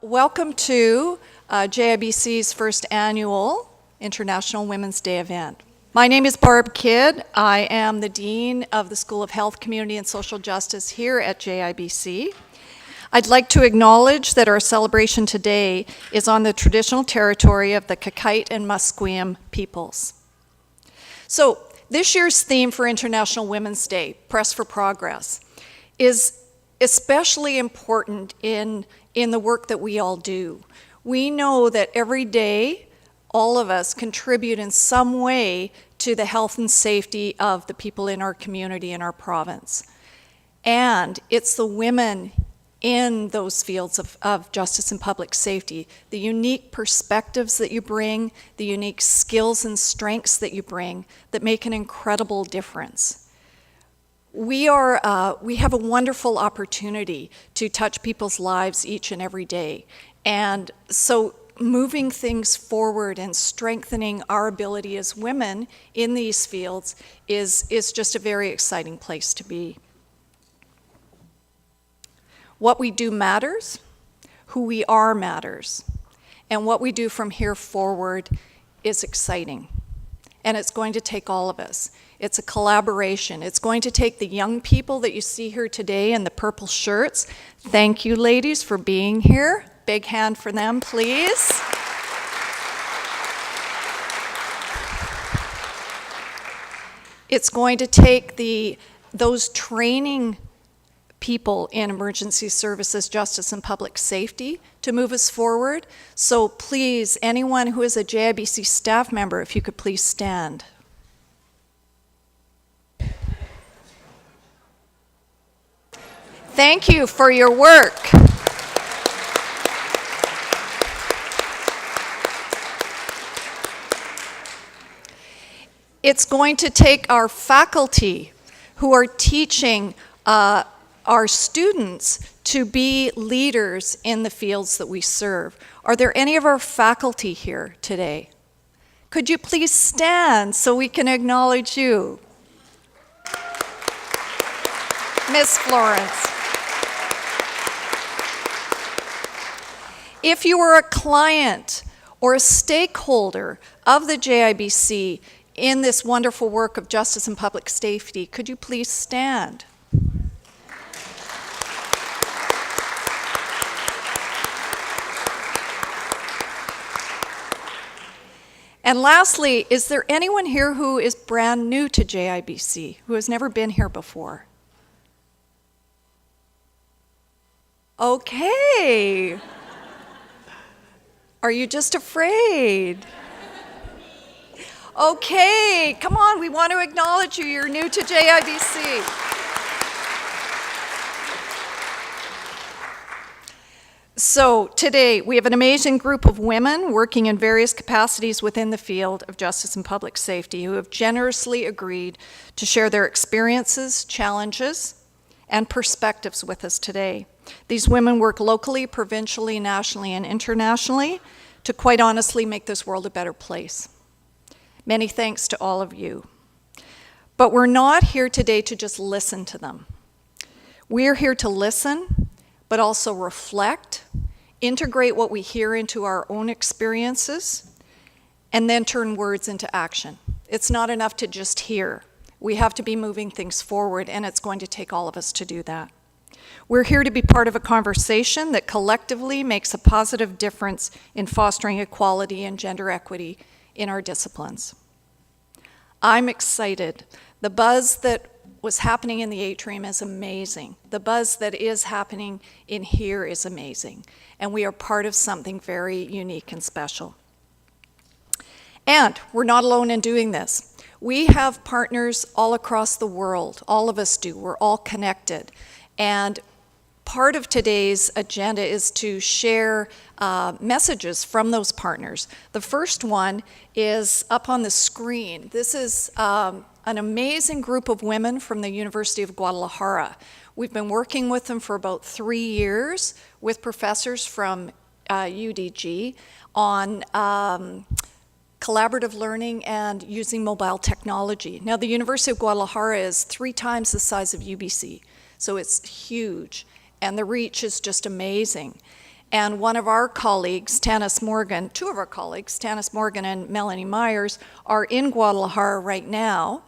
Welcome to JIBC's first annual International Women's Day event. My name is Barb Kidd. I am the Dean of the School of Health, Community and Social Justice here at JIBC. I'd like to acknowledge that our celebration today is on the traditional territory of the Kakite and Musqueam peoples. So this year's theme for International Women's Day, Press for Progress, is especially important in the work that we all do. We know that every day, all of us contribute in some way to the health and safety of the people in our community, in our province. And it's the women in those fields of justice and public safety, the unique perspectives that you bring, the unique skills and strengths that you bring that make an incredible difference. We have a wonderful opportunity to touch people's lives each and every day. And so moving things forward and strengthening our ability as women in these fields is just a very exciting place to be. What we do matters, who we are matters, and what we do from here forward is exciting. And it's going to take all of us. It's a collaboration. It's going to take the young people that you see here today in the purple shirts. Thank you, ladies, for being here. Big hand for them, please. It's going to take those training people in emergency services, justice, and public safety to move us forward. So please, anyone who is a JIBC staff member, if you could please stand. Thank you for your work. It's going to take our faculty who are teaching our students to be leaders in the fields that we serve. Are there any of our faculty here today? Could you please stand so we can acknowledge you? Miss Florence. If you are a client or a stakeholder of the JIBC in this wonderful work of justice and public safety, could you please stand? And lastly, is there anyone here who is brand new to JIBC, who has never been here before? Okay. Are you just afraid? Okay, come on, we want to acknowledge you. You're new to JIBC. So today, we have an amazing group of women working in various capacities within the field of justice and public safety who have generously agreed to share their experiences, challenges, and perspectives with us today. These women work locally, provincially, nationally, and internationally to quite honestly make this world a better place. Many thanks to all of you. But we're not here today to just listen to them. We're here to listen, but also reflect, integrate what we hear into our own experiences, and then turn words into action. It's not enough to just hear. We have to be moving things forward, and it's going to take all of us to do that. We're here to be part of a conversation that collectively makes a positive difference in fostering equality and gender equity in our disciplines. I'm excited. The buzz that was happening in the atrium is amazing. The buzz that is happening in here is amazing. And we are part of something very unique and special. And we're not alone in doing this. We have partners all across the world. All of us do. We're all connected. And part of today's agenda is to share messages from those partners. The first one is up on the screen. This is an amazing group of women from the University of Guadalajara. We've been working with them for about 3 years with professors from UDG on collaborative learning and using mobile technology. Now, the University of Guadalajara is 3 times the size of UBC, so it's huge, and the reach is just amazing. And one of our colleagues, Tanis Morgan, two of our colleagues, Tanis Morgan and Melanie Myers, are in Guadalajara right now,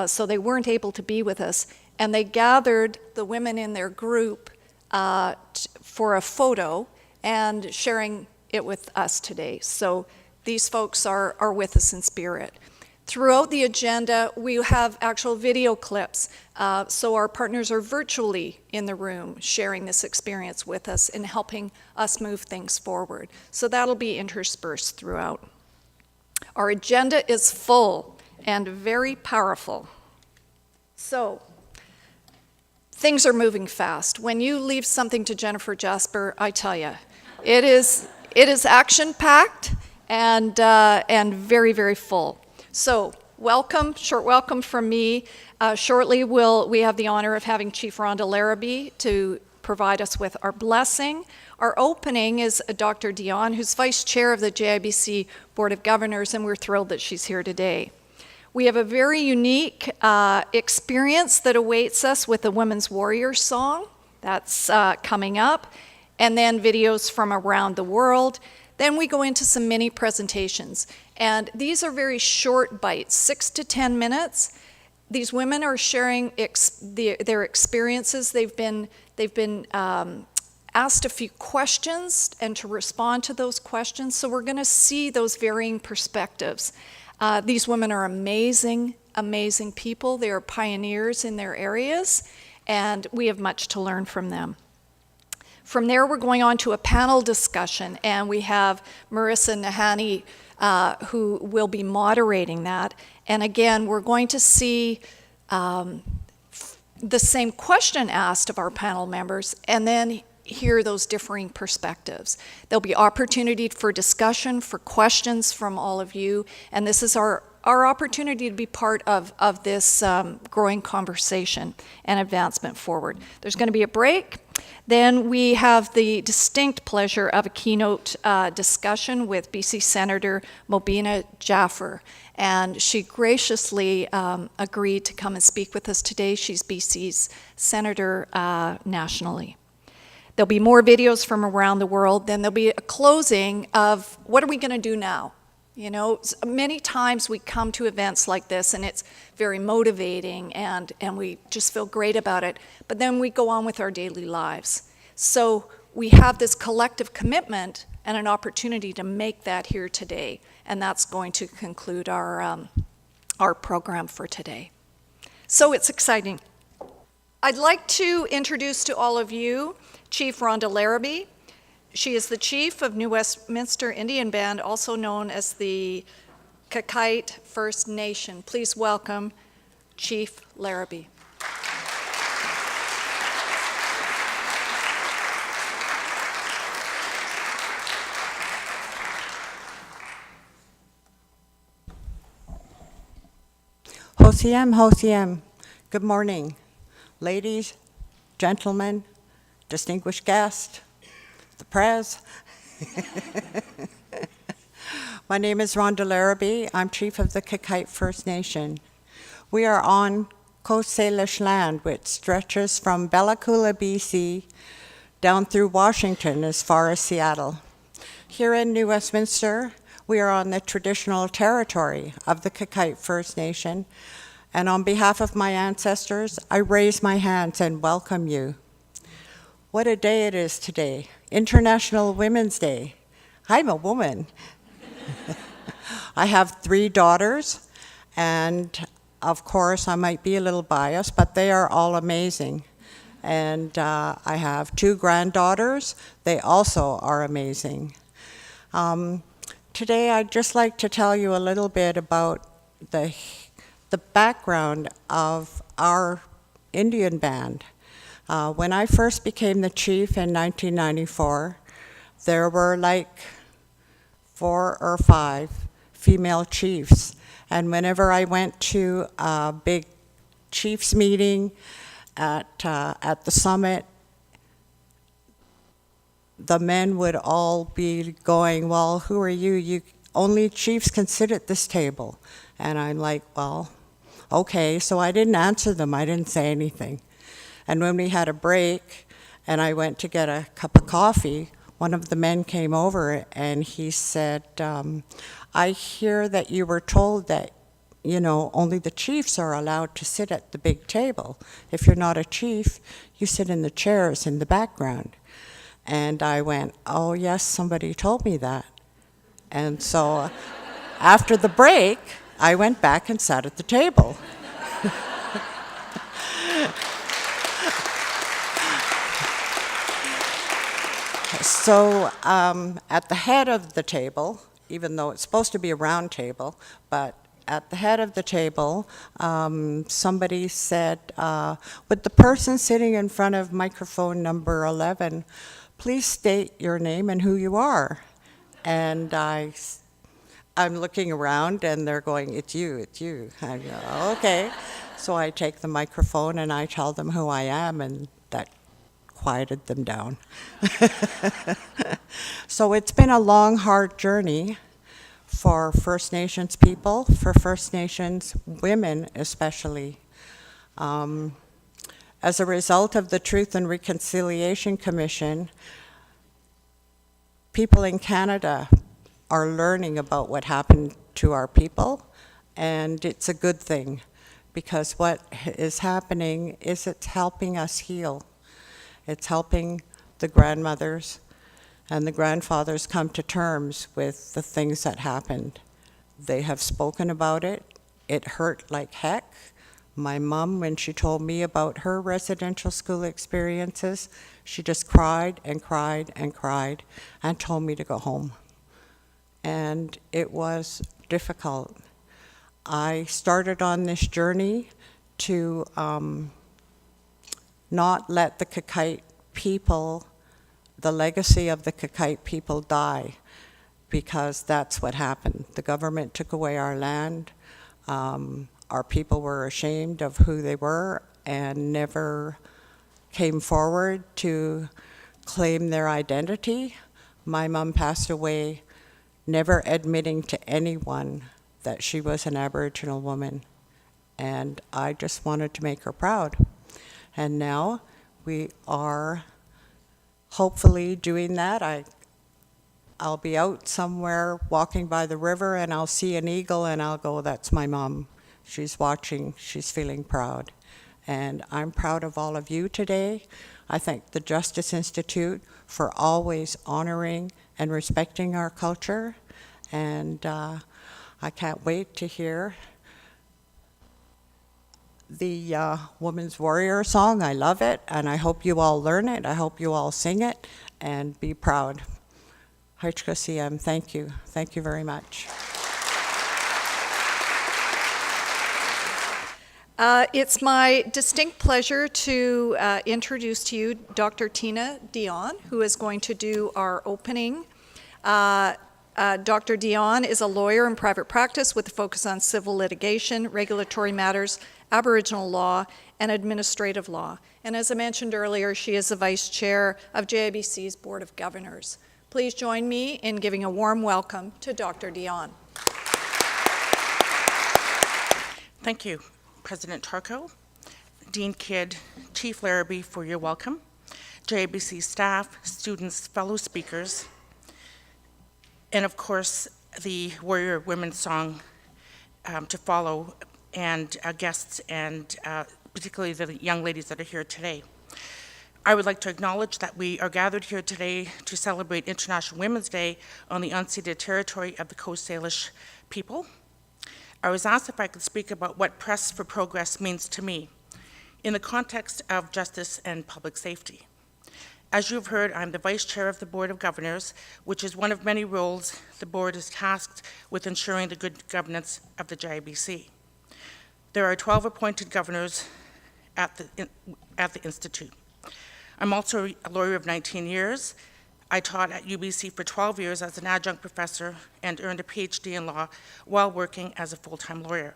so they weren't able to be with us. And they gathered the women in their group for a photo and sharing it with us today. So these folks are with us in spirit. Throughout the agenda, we have actual video clips, so our partners are virtually in the room sharing this experience with us and helping us move things forward. So that'll be interspersed throughout. Our agenda is full and very powerful. So, things are moving fast. When you leave something to Jennifer Jasper, I tell you, it is action-packed and very, very full. So, welcome, short welcome from me. Shortly, we have the honor of having Chief Rhonda Larrabee to provide us with our blessing. Our opening is Dr. Dion, who's Vice Chair of the JIBC Board of Governors, and we're thrilled that she's here today. We have a very unique experience that awaits us with the Women's Warrior song. That's coming up, and then videos from around the world. Then we go into some mini presentations, and these are very short bites, 6 to 10 minutes. These women are sharing their experiences. They've been asked a few questions and to respond to those questions, so we're going to see those varying perspectives. These women are amazing, amazing people. They are pioneers in their areas, and we have much to learn from them. From there, we're going on to a panel discussion, and we have Marissa Nahani, who will be moderating that. And again, we're going to see the same question asked of our panel members, and then hear those differing perspectives. There'll be opportunity for discussion, for questions from all of you, and this is our opportunity to be part of this growing conversation and advancement forward. There's going to be a break. Then we have the distinct pleasure of a keynote discussion with BC Senator Mobina Jaffer, and she graciously agreed to come and speak with us today. She's BC's Senator nationally. There'll be more videos from around the world. Then there'll be a closing of what are we going to do now? You know, many times we come to events like this and it's very motivating and we just feel great about it, but then we go on with our daily lives. So we have this collective commitment and an opportunity to make that here today, and that's going to conclude our program for today. So it's exciting. I'd like to introduce to all of you Chief Rhonda Larrabee. She is the chief of New Westminster Indian Band, also known as the Kakite First Nation. Please welcome Chief Larrabee. Hosiem, good morning, ladies, gentlemen, distinguished guests, the press. My name is Rhonda Larrabee. I'm chief of the Kakite First Nation. We are on Coast Salish land, which stretches from Bella Coola, BC, down through Washington as far as Seattle. Here in New Westminster, we are on the traditional territory of the Kakite First Nation, and on behalf of my ancestors, I raise my hands and welcome you. What a day it is today, International Women's Day. I'm a woman. I have 3 daughters, and of course I might be a little biased, but they are all amazing. And I have 2 granddaughters. They also are amazing. Today I'd just like to tell you a little bit about the background of our Indian band. When I first became the chief in 1994, there were like 4 or 5 female chiefs. And whenever I went to a big chiefs meeting at the summit, the men would all be going, well, who are you? Only chiefs can sit at this table. And I'm like, well, okay. So I didn't answer them. I didn't say anything. And when we had a break and I went to get a cup of coffee, one of the men came over and he said, I hear that you were told that, you know, only the chiefs are allowed to sit at the big table. If you're not a chief, you sit in the chairs in the background. And I went, oh yes, somebody told me that. And so after the break, I went back and sat at the table. So at the head of the table, even though it's supposed to be a round table, but at the head of the table, somebody said, would the person sitting in front of microphone number 11 please state your name and who you are? And I'm looking around and they're going, it's you, it's you. I go, okay. So I take the microphone and I tell them who I am, and that quieted them down. So it's been a long, hard journey for First Nations people, for First Nations women especially. As a result of the Truth and Reconciliation Commission, people in Canada are learning about what happened to our people, and it's a good thing, because what is happening is it's helping us heal. It's helping the grandmothers and the grandfathers come to terms with the things that happened. They have spoken about it. It hurt like heck. My mom, when she told me about her residential school experiences, she just cried and cried and cried and told me to go home. And it was difficult. I started on this journey to not let the Kakite people, the legacy of the Kakite people, die, because that's what happened. The government took away our land. Our people were ashamed of who they were and never came forward to claim their identity. My mom passed away never admitting to anyone that she was an Aboriginal woman, and I just wanted to make her proud. And now we are hopefully doing that. I'll be out somewhere walking by the river and I'll see an eagle and I'll go, that's my mom. She's watching, she's feeling proud. And I'm proud of all of you today. I thank the Justice Institute for always honoring and respecting our culture. And I can't wait to hear the Woman's Warrior song. I love it, and I hope you all learn it. I hope you all sing it and be proud. Haitchkasiyam, thank you. Thank you very much. It's my distinct pleasure to introduce to you Dr. Tina Dion, who is going to do our opening. Dr. Dion is a lawyer in private practice with a focus on civil litigation, regulatory matters, Aboriginal law, and administrative law. And as I mentioned earlier, she is the Vice Chair of JIBC's Board of Governors. Please join me in giving a warm welcome to Dr. Dion. Thank you, President Tarko, Dean Kidd, Chief Larrabee, for your welcome, JIBC staff, students, fellow speakers, and of course, the Warrior Women song to follow, and guests, and particularly the young ladies that are here today. I would like to acknowledge that we are gathered here today to celebrate International Women's Day on the unceded territory of the Coast Salish people. I was asked if I could speak about what Press for Progress means to me in the context of justice and public safety. As you've heard, I'm the Vice Chair of the Board of Governors, which is one of many roles the board is tasked with ensuring the good governance of the JIBC. There are 12 appointed governors at the Institute. I'm also a lawyer of 19 years. I taught at UBC for 12 years as an adjunct professor and earned a PhD in law while working as a full-time lawyer.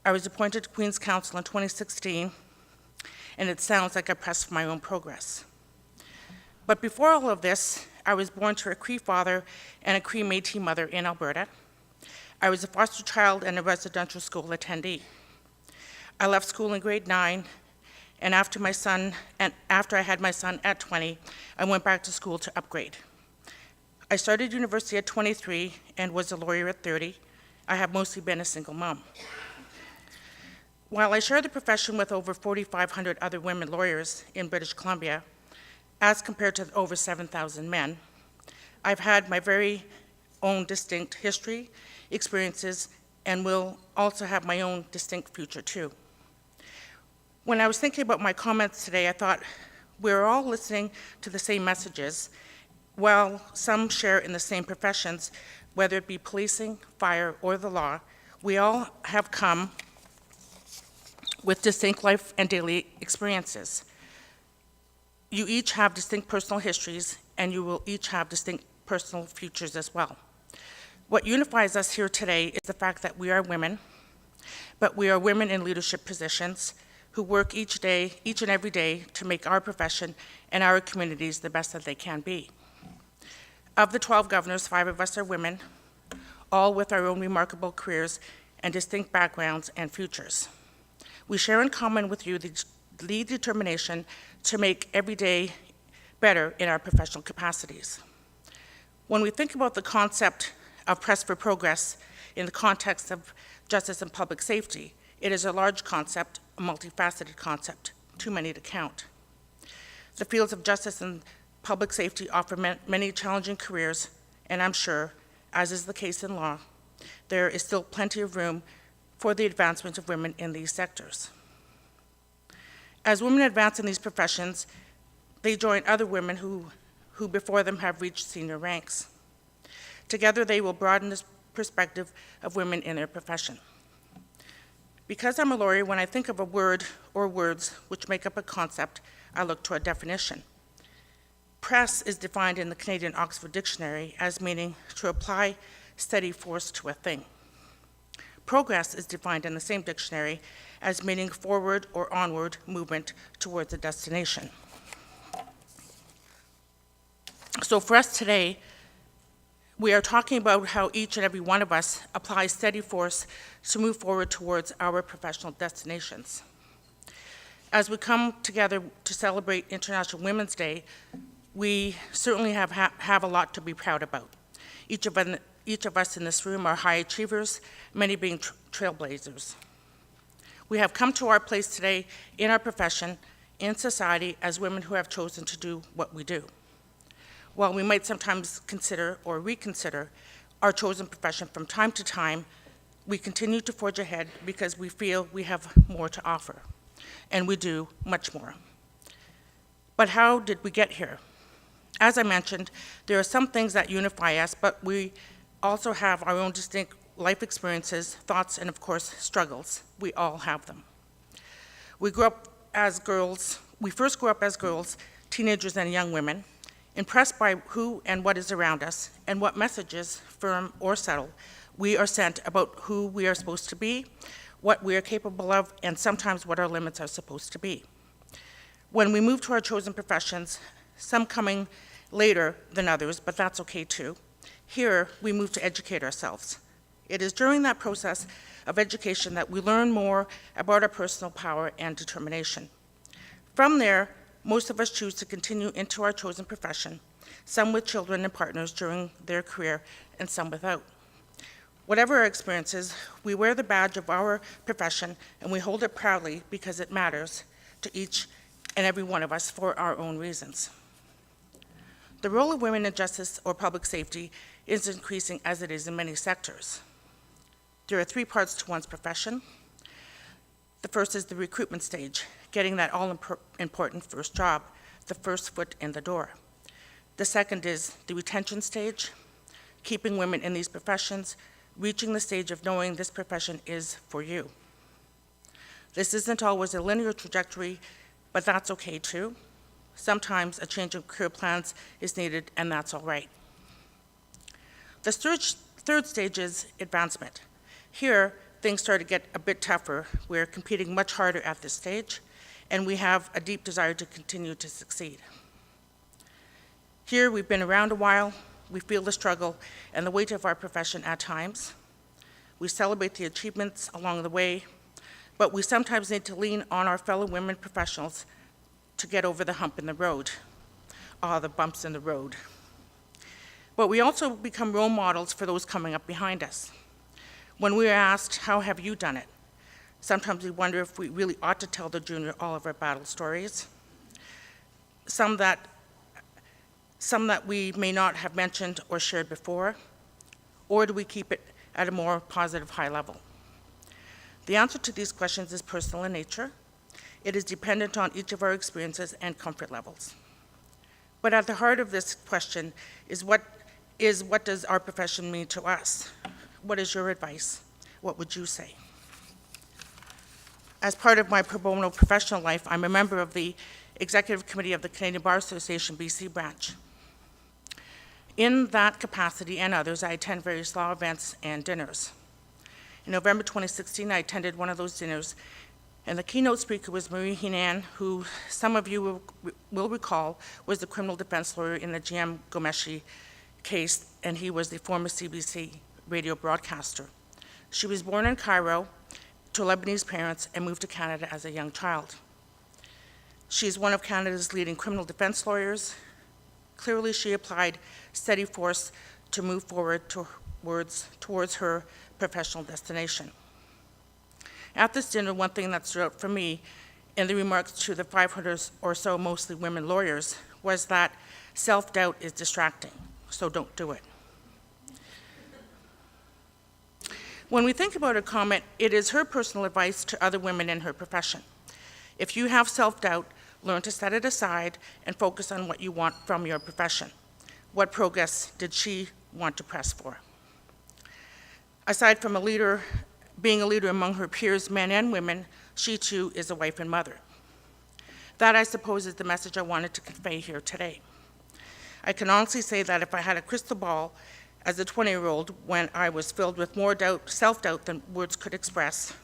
I was appointed to Queen's Counsel in 2016, and it sounds like I pressed for my own progress. But before all of this, I was born to a Cree father and a Cree Métis mother in Alberta. I was a foster child and a residential school attendee. I left school in grade 9, and after I had my son at 20, I went back to school to upgrade. I started university at 23 and was a lawyer at 30. I have mostly been a single mom. While I share the profession with over 4,500 other women lawyers in British Columbia, as compared to over 7,000 men, I've had my very own distinct history, experiences, and will also have my own distinct future too. When I was thinking about my comments today, I thought we're all listening to the same messages. While some share in the same professions, whether it be policing, fire, or the law, we all have come with distinct life and daily experiences. You each have distinct personal histories, and you will each have distinct personal futures as well. What unifies us here today is the fact that we are women, but we are women in leadership positions who work each and every day to make our profession and our communities the best that they can be. Of the 12 governors, 5 of us are women, all with our own remarkable careers and distinct backgrounds and futures. We share in common with you the determination to make every day better in our professional capacities. When we think about the concept of press for progress in the context of justice and public safety, it is a large concept, a multifaceted concept, too many to count. The fields of justice and public safety offer many challenging careers, and I'm sure, as is the case in law, there is still plenty of room for the advancement of women in these sectors. As women advance in these professions, they join other women who before them have reached senior ranks. Together, they will broaden the perspective of women in their profession. Because I'm a lawyer, when I think of a word or words which make up a concept, I look to a definition. Press is defined in the Canadian Oxford Dictionary as meaning to apply steady force to a thing. Progress is defined in the same dictionary as meaning forward or onward movement towards a destination. So for us today, we are talking about how each and every one of us applies steady force to move forward towards our professional destinations. As we come together to celebrate International Women's Day, we certainly have a lot to be proud about. Each of us in this room are high achievers, many being trailblazers. We have come to our place today in our profession, in society, as women who have chosen to do what we do. While we might sometimes consider or reconsider our chosen profession from time to time, we continue to forge ahead because we feel we have more to offer, and we do much more. But how did we get here? As I mentioned, there are some things that unify us, but we also have our own distinct life experiences, thoughts, and of course, struggles. We all have them. We grew up as girls, we first grew up as girls, teenagers and young women, impressed by who and what is around us, and what messages, firm or subtle, we are sent about who we are supposed to be, what we are capable of, and sometimes what our limits are supposed to be. When we move to our chosen professions, some coming later than others, but that's okay too, here we move to educate ourselves. It is during that process of education that we learn more about our personal power and determination. From there, most of us choose to continue into our chosen profession, some with children and partners during their career, and some without. Whatever our experiences, we wear the badge of our profession, and we hold it proudly because it matters to each and every one of us for our own reasons. The role of women in justice or public safety is increasing as it is in many sectors. There are 3 parts to one's profession. The first is the recruitment stage, getting that all-important first job, the first foot in the door. The second is the retention stage, keeping women in these professions, reaching the stage of knowing this profession is for you. This isn't always a linear trajectory, but that's okay too. Sometimes a change of career plans is needed, and that's all right. The third stage is advancement. Here, things start to get a bit tougher. We're competing much harder at this stage, and we have a deep desire to continue to succeed. Here, we've been around a while. We feel the struggle and the weight of our profession at times. We celebrate the achievements along the way, but we sometimes need to lean on our fellow women professionals to get over the hump in the road. The bumps in the road. But we also become role models for those coming up behind us. When we are asked, how have you done it? Sometimes we wonder if we really ought to tell the junior all of our battle stories. Some that we may not have mentioned or shared before, or do we keep it at a more positive high level? The answer to these questions is personal in nature. It is dependent on each of our experiences and comfort levels. But at the heart of this question is what does our profession mean to us? What is your advice? What would you say? As part of my pro bono professional life, I'm a member of the Executive Committee of the Canadian Bar Association BC branch. In that capacity and others, I attend various law events and dinners. In November 2016, I attended one of those dinners, and the keynote speaker was Marie Henan, who some of you will recall was the criminal defense lawyer in the GM Gomeshi case, and he was the former CBC radio broadcaster. She was born in Cairo to Lebanese parents and moved to Canada as a young child. She is one of Canada's leading criminal defense lawyers. Clearly, she applied steady force to move forward towards her professional destination. At this dinner, one thing that stood out for me in the remarks to the 500 or so mostly women lawyers was that self-doubt is distracting, so don't do it. When we think about her comment, it is her personal advice to other women in her profession. If you have self-doubt, learn to set it aside and focus on what you want from your profession. What progress did she want to press for? Aside from being a leader among her peers, men and women, she too is a wife and mother. That, I suppose, is the message I wanted to convey here today. I can honestly say that if I had a crystal ball as a 20-year-old when I was filled with more self-doubt than words could express,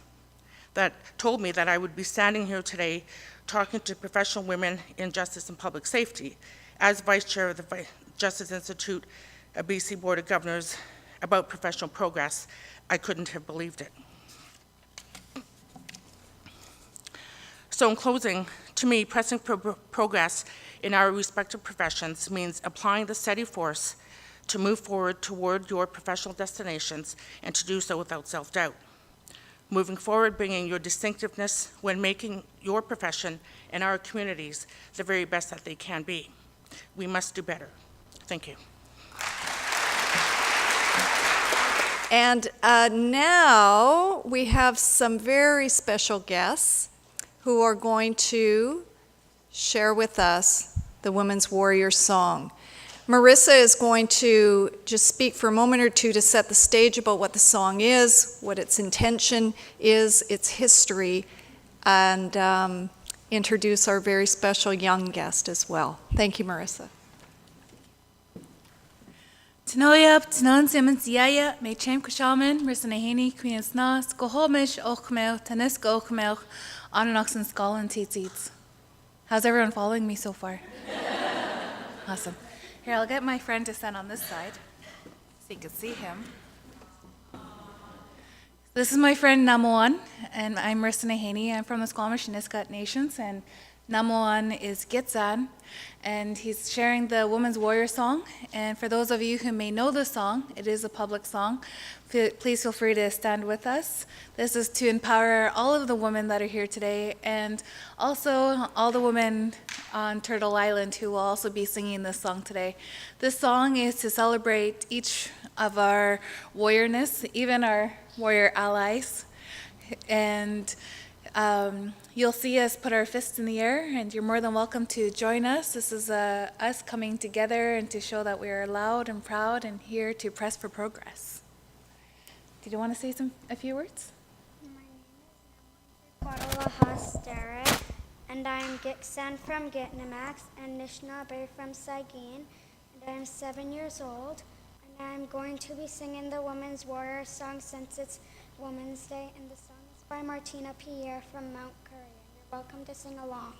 that told me that I would be standing here today talking to professional women in justice and public safety as Vice Chair of the Justice Institute, a BC Board of Governors, about professional progress, I couldn't have believed it. So in closing, to me, pressing progress in our respective professions means applying the steady force to move forward toward your professional destinations and to do so without self-doubt. Moving forward, bringing your distinctiveness when making your profession and our communities the very best that they can be. We must do better. Thank you. And now we have some very special guests who are going to share with us the Women's Warrior Song. Marissa is going to just speak for a moment or two to set the stage about what the song is, what its intention is, its history, and introduce our very special young guest as well. Thank you, Marissa. Tanoyab, Tanan Simmons Yaya, May Cham Kushaman, Marissa Nahani, Queen Snas, Gohomish, Ochmel, Tanis Gochmel, Ananox and Skull and Teats. How's everyone following me so far? Awesome. Here, I'll get my friend to stand on this side so you can see him. This is my friend Namoan, and I'm Marissa Nahani. I'm from the Squamish and Nisga'a Nations, and Namoan is Gitsan, and he's sharing the Women's Warrior Song. And for those of you who may know the song, it is a public song. Please feel free to stand with us. This is to empower all of the women that are here today, and also all the women on Turtle Island who will also be singing this song today. This song is to celebrate each of our warriorness, even our warrior allies. And you'll see us put our fists in the air, and you're more than welcome to join us. This is us coming together and to show that we are loud and proud and here to press for progress. Did you want to say a few words? My name is Guadalajara, and I'm Gitsan from Gitnamax and Nishnabay from Sagin, and I'm 7 years old, and I'm going to be singing the Women's Warrior Song since it's Women's Day, and the song is by Martina Pierre from Mount Currie. You're welcome to sing along.